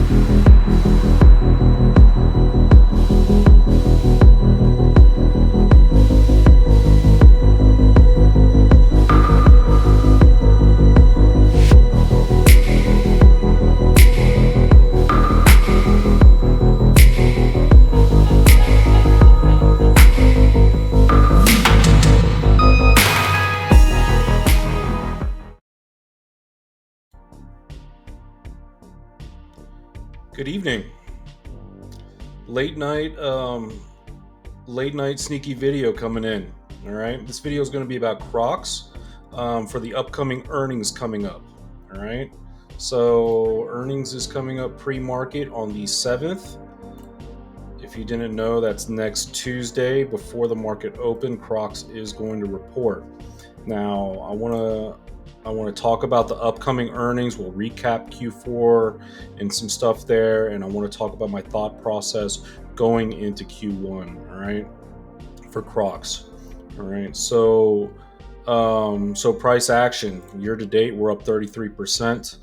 Good evening. Late night, late night sneaky video coming in. All right, this video is going to be about CROX for the upcoming earnings coming up. All right, so earnings is coming up pre-market on the 7th. If you didn't know, that's next Tuesday before the market open. CROX is going to report. Now, I want to talk about the upcoming earnings. We'll recap Q4 and some stuff there, and I want to talk about my thought process going into Q1. All right, for CROX. All right, so price action year to date, we're up 33%.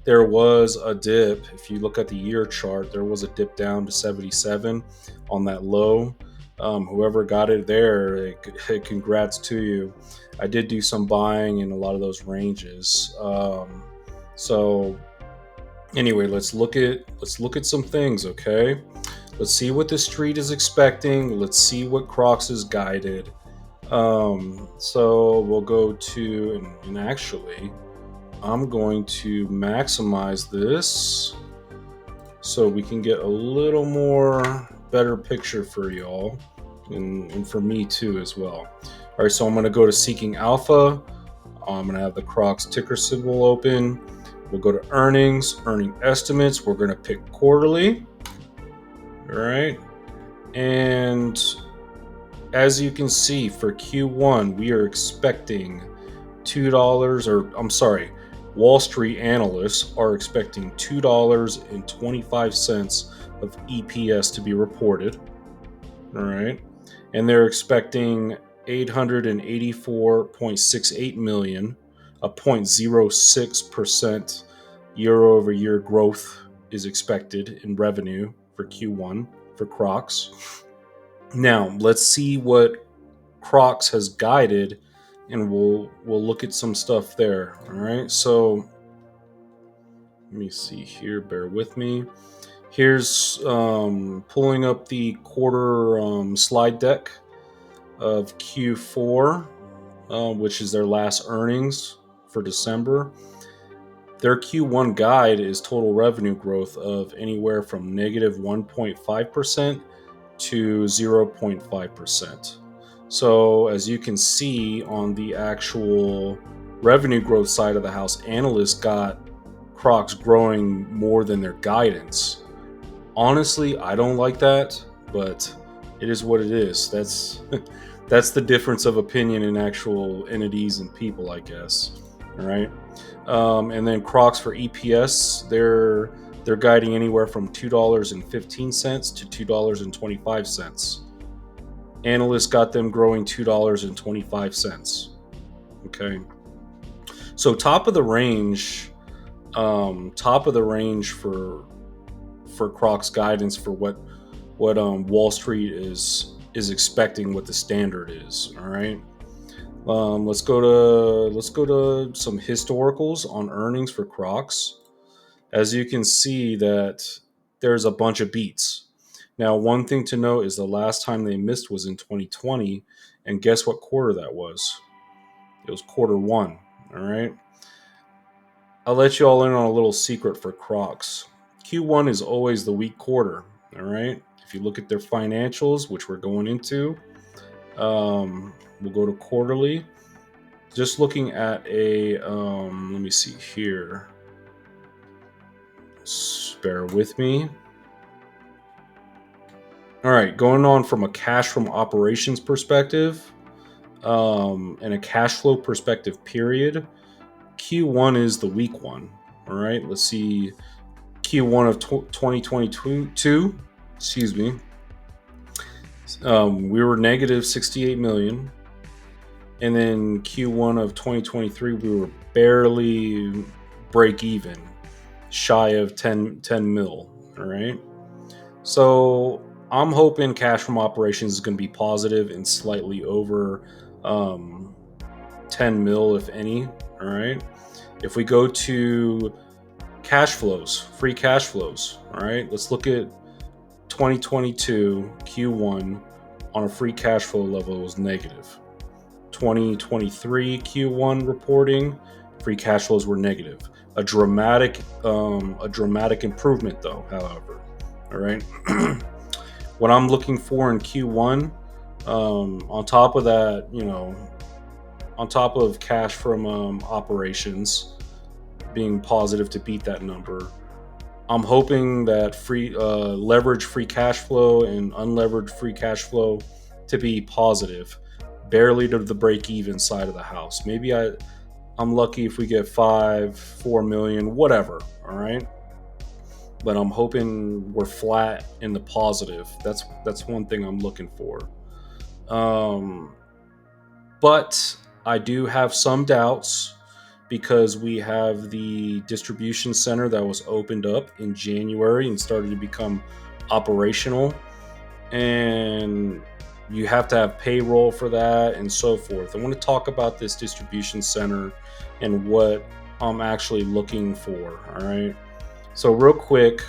There was a dip. If you look at the year chart, there was a dip down to 77 on that low. Whoever got it there, congrats to you. I did do some buying in a lot of those ranges. So anyway, let's look at some things, okay? Let's see what the street is expecting. Let's see what CROX is guided. So we'll go to, and actually, I'm going to maximize this so we can get a little more better picture for y'all and for me too as well. All right, so I'm going to go to Seeking Alpha. I'm going to have the CROX ticker symbol open. We'll go to earnings, earning estimates. We're going to pick quarterly. All right. And as you can see, for Q1, we are expecting $2, or I'm sorry, Wall Street analysts are expecting $2.25 of EPS to be reported. All right. And they're expecting 884.68 million, a 0.06% year over year growth is expected in revenue for Q1 for CROX. Now, let's see what CROX has guided, and we'll look at some stuff there. All right, so let me see here. Bear with me. Here's pulling up the quarter slide deck of Q4, which is their last earnings for December. Their Q1 guide is total revenue growth of anywhere from negative 1.5% to 0.5%. So as you can see on the actual revenue growth side of the house, analysts got CROX growing more than their guidance. Honestly, I don't like that, but it is what it is. That's the difference of opinion in actual entities and people, I guess. All right. And then CROX for EPS, they're guiding anywhere from $2.15 to $2.25. Analysts got them growing $2.25. Okay. So top of the range for CROX guidance for what Wall Street is expecting, what the standard is. All right. Let's go to some historicals on earnings for CROX. As you can see that there's a bunch of beats. Now, one thing to note is the last time they missed was in 2020, and guess what quarter that was? It was quarter one. All right. I'll let you all in on a little secret for CROX. Q1 is always the weak quarter. All right. If you look at their financials, which we're going into, we'll go to quarterly. Just looking at a, let me see here. Bear with me. All right, going on from a cash from operations perspective and a cash flow perspective period, Q1 is the weak one. All right, let's see. Q1 of 2022, excuse me. We were negative 68 million. And then Q1 of 2023, we were barely break even shy of 10 mil. All right. So I'm hoping cash from operations is going to be positive and slightly over 10 mil, if any. All right. If we go to cash flows, free cash flows. All right. Let's look at 2022 Q1 on a free cash flow level was negative. 2023 Q1 reporting, free cash flows were negative. A dramatic improvement, though. However, all right. What I'm looking for in Q1, on top of that, on top of cash from operations being positive to beat that number, I'm hoping that leverage free cash flow and unleveraged free cash flow to be positive, barely to the break even side of the house. Maybe I'm lucky if we get 4 million, whatever. All right. But I'm hoping we're flat in the positive. That's one thing I'm looking for. But I do have some doubts because we have the distribution center that was opened up in January and started to become operational. And you have to have payroll for that and so forth. I want to talk about this distribution center and what I'm actually looking for. All right. So real quick,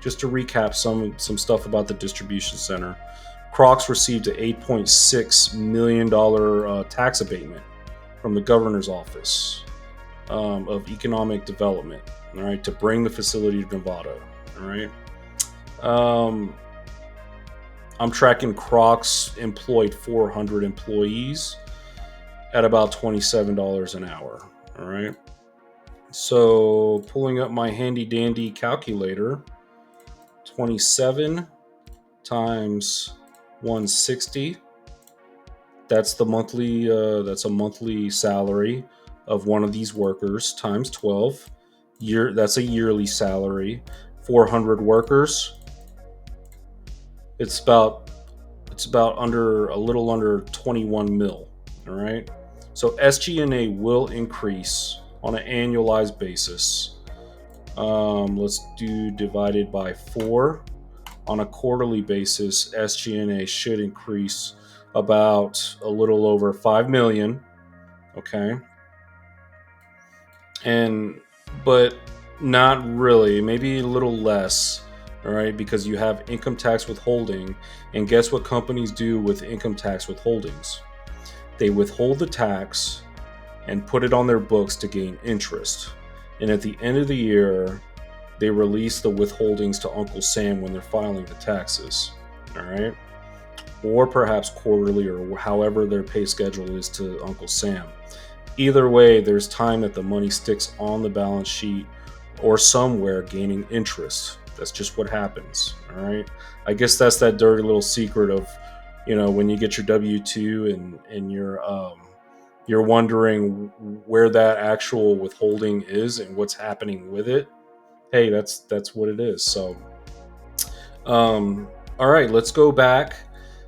just to recap some stuff about the distribution center. CROX received an $8.6 million tax abatement from the governor's office of economic development, all right, to bring the facility to Nevada. All right. I'm tracking CROX employed 400 employees at about $27 an hour. All right. So pulling up my handy dandy calculator, 27 times 160. That's the monthly. That's a monthly salary of one of these workers times 12. That's a yearly salary. 400 workers. It's about a little under 21 mil. All right. So SG&A will increase on an annualized basis. Let's do divided by 4. On a quarterly basis, SG&A should increase about a little over 5 million. Okay. But not really, maybe a little less. All right. Because you have income tax withholding. And guess what companies do with income tax withholdings? They withhold the tax and put it on their books to gain interest. And at the end of the year, they release the withholdings to Uncle Sam when they're filing the taxes. All right. Or perhaps quarterly, or however their pay schedule is to Uncle Sam. Either way, there's time that the money sticks on the balance sheet or somewhere gaining interest. That's just what happens. All right. I guess that's that dirty little secret of, when you get your W-2 and you're wondering where that actual withholding is and what's happening with it. Hey, that's what it is. So, all right, let's go back.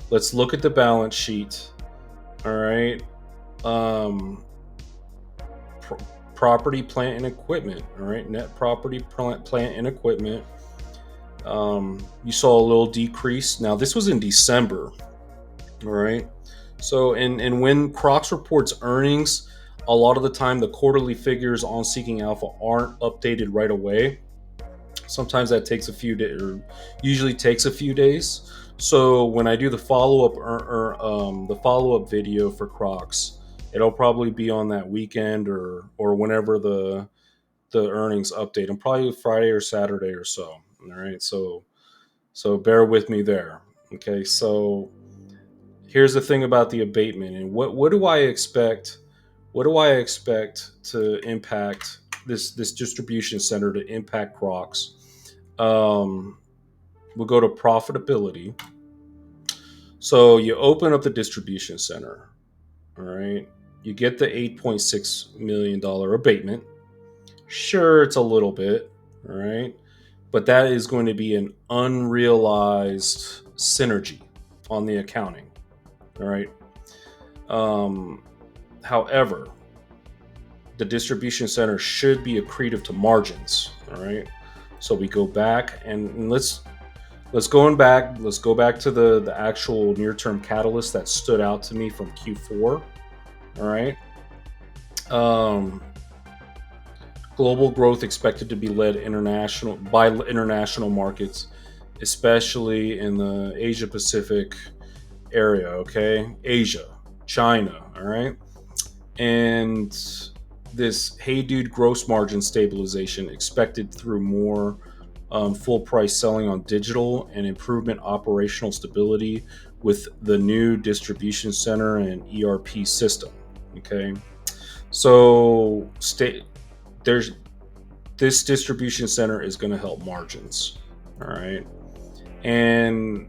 Let's look at the balance sheet. All right. Property, plant, and equipment. All right. Net property, plant, and equipment. You saw a little decrease. Now, this was in December. All right. So, and when CROX reports earnings, a lot of the time the quarterly figures on Seeking Alpha aren't updated right away. Sometimes that takes a few days, or usually takes a few days. So when I do the follow-up video for CROX, it'll probably be on that weekend or whenever the earnings update. And probably Friday or Saturday or so. All right, so bear with me there. Okay, so here's the thing about the abatement, and what do I expect? What do I expect to impact this distribution center to impact CROX? We'll go to profitability. So you open up the distribution center. All right. You get the $8.6 million abatement. Sure, it's a little bit. All right. But that is going to be an unrealized synergy on the accounting. All right. However, the distribution center should be accretive to margins. All right. So we go back and let's go back to the actual near term catalyst that stood out to me from Q4. All right. Um, Global growth expected to be led international by international markets, especially in the Asia Pacific area. Okay, Asia, China. All right, and this hey dude gross margin stabilization expected through more full price selling on digital and improvement operational stability with the new distribution center and ERP system. Okay, so there's this distribution center is going to help margins. All right, and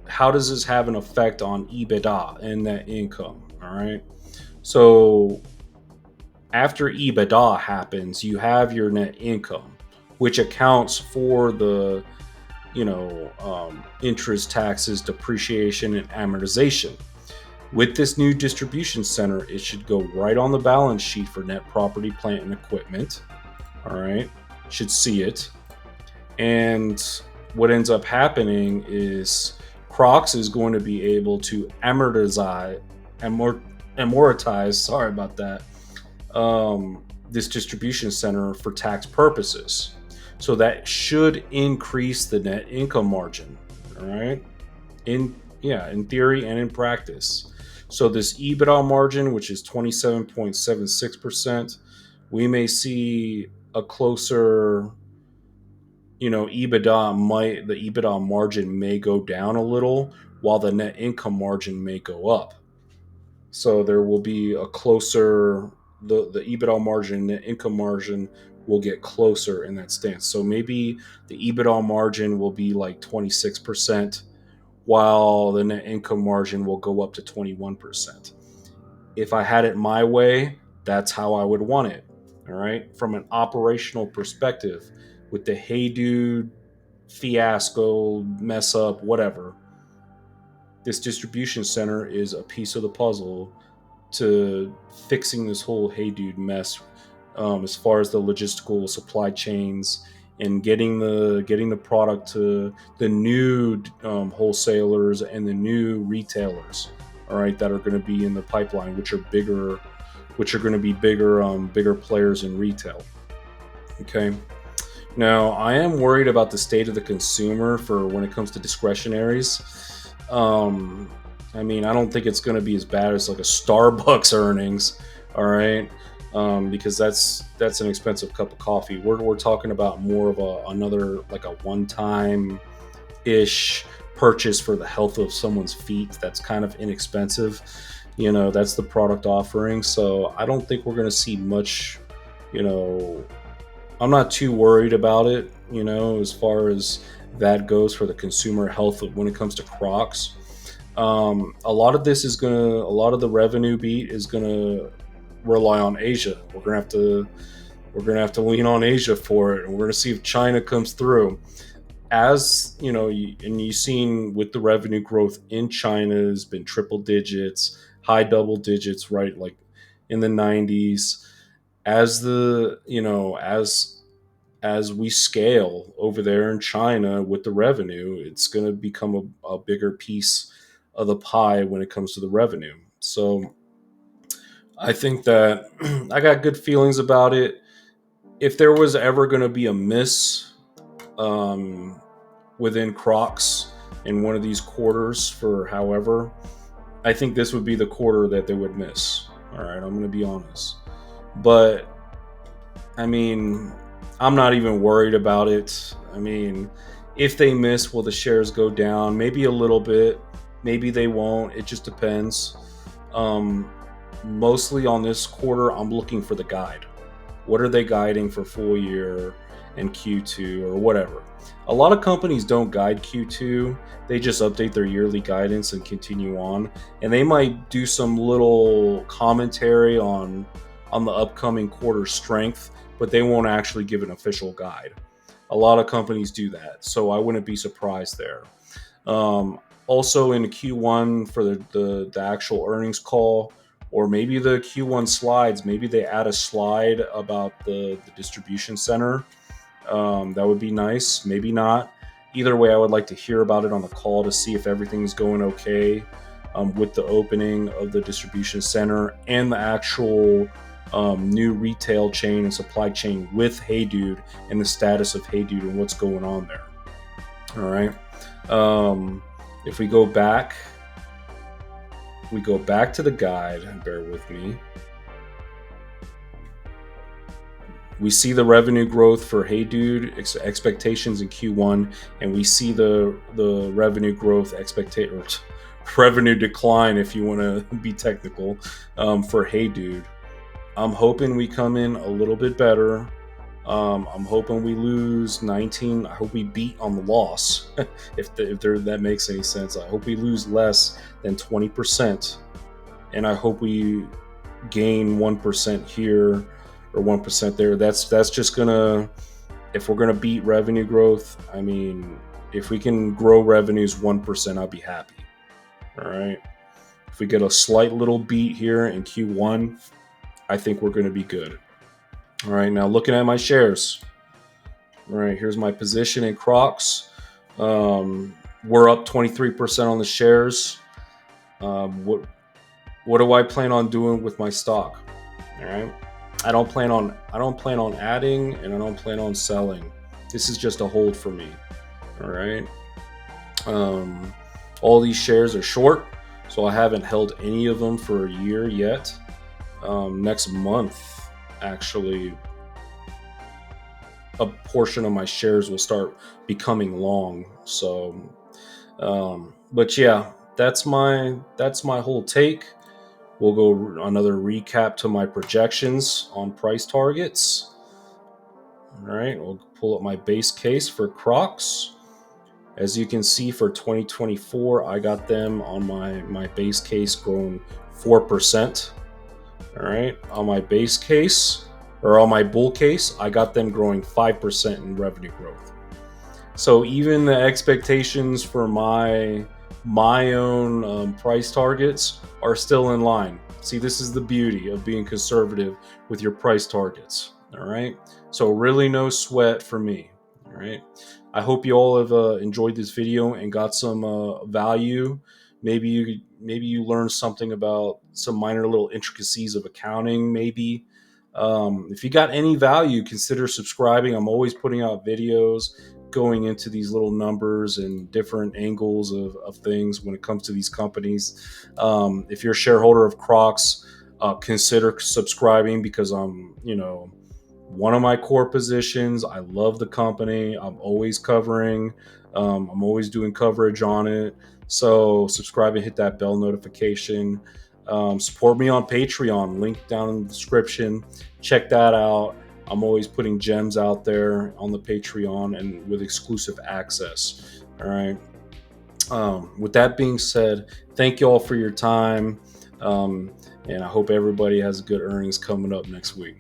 how does this have an effect on EBITDA and net income? All right, so after EBITDA happens, you have your net income, which accounts for the interest, taxes, depreciation, and amortization. With this new distribution center, it should go right on the balance sheet for net property, plant, and equipment. All right, should see it. And what ends up happening is CROX is going to be able to amortize. Sorry about that. This distribution center for tax purposes. So that should increase the net income margin. All right. In theory and in practice. So this EBITDA margin, which is 27.76%, we may see a closer, the EBITDA margin may go down a little while the net income margin may go up. So there will be a closer, the EBITDA margin, net income margin will get closer in that stance. So maybe the EBITDA margin will be like 26%, while the net income margin will go up to 21%. If I had it my way, that's how I would want it. All right. From an operational perspective, with the hey dude fiasco, mess up, whatever, this distribution center is a piece of the puzzle to fixing this whole hey dude mess, as far as the logistical supply chains and getting the product to the new wholesalers and the new retailers, all right, that are going to be in the pipeline, which are going to be bigger players in retail. Okay. Now, I am worried about the state of the consumer for when it comes to discretionaries. Um, I mean, I don't think it's going to be as bad as like a Starbucks earnings, all right, because that's an expensive cup of coffee. We're talking about more of another like a one time ish purchase for the health of someone's feet. That's kind of inexpensive. That's the product offering. So I don't think we're going to see much. You know, I'm not too worried about it, as far as that goes for the consumer health when it comes to Crocs. A lot of the revenue beat is gonna rely on Asia. We're gonna have to lean on Asia for it, and we're gonna see if China comes through. As and you've seen with the revenue growth in China has been triple digits, high double digits, right? Like in the 90s. As the you know as we scale over there in China with the revenue, it's going to become a bigger piece of the pie when it comes to the revenue. So I think that I got good feelings about it. If there was ever going to be a miss um, within Crocs in one of these quarters for however, I think this would be the quarter that they would miss. All right, I'm going to be honest. But I mean, I'm not even worried about it. I mean, if they miss, will the shares go down? Maybe a little bit. Maybe they won't. It just depends. Um, Mostly on this quarter, I'm looking for the guide. What are they guiding for full year and Q2 or whatever? A lot of companies don't guide Q2. They just update their yearly guidance and continue on. And they might do some little commentary on the upcoming quarter strength, but they won't actually give an official guide. A lot of companies do that, so I wouldn't be surprised there. Also in Q1 for the actual earnings call, or maybe the Q1 slides, maybe they add a slide about the distribution center. That would be nice. Maybe not. Either way, I would like to hear about it on the call to see if everything's going okay with the opening of the distribution center and the actual new retail chain and supply chain with Hey Dude and the status of Hey Dude and what's going on there. All right. If we go back to the guide, bear with me. We see the revenue growth for Hey Dude expectations in Q1, and we see the revenue growth revenue decline, if you want to be technical, for Hey Dude. I'm hoping we come in a little bit better. I'm hoping we lose 19. I hope we beat on the loss, if that makes any sense. I hope we lose less than 20%, and I hope we gain 1% here or 1% there. That's just gonna, if we're gonna beat revenue growth. I mean, if we can grow revenues 1%, I'll be happy. All right. If we get a slight little beat here in Q1, I think we're going to be good. All right. Now looking at my shares. All right. Here's my position in CROX. We're up 23% on the shares. What do I plan on doing with my stock? All right. I don't plan on adding, and I don't plan on selling. This is just a hold for me. All right. All these shares are short, so I haven't held any of them for a year yet. Next month, actually, a portion of my shares will start becoming long. So, but yeah, that's my whole take. We'll go another recap to my projections on price targets. All right, we'll pull up my base case for CROX. As you can see, for 2024, I got them on my base case growing 4%. All right, on my base case, or on my bull case, I got them growing 5% in revenue growth. So even the expectations for my own price targets are still in line. See, this is the beauty of being conservative with your price targets. All right, so really no sweat for me. All right, I hope you all have enjoyed this video and got some value. Maybe you learned something about some minor little intricacies of accounting. Maybe if you got any value, consider subscribing. I'm always putting out videos going into these little numbers and different angles of things when it comes to these companies. If you're a shareholder of CROX, consider subscribing, because I'm, one of my core positions. I love the company. I'm always covering. I'm always doing coverage on it. So subscribe and hit that bell notification. Support me on Patreon, link down in the description. Check that out. I'm always putting gems out there on the Patreon and with exclusive access. All right. With that being said, thank you all for your time. And I hope everybody has good earnings coming up next week.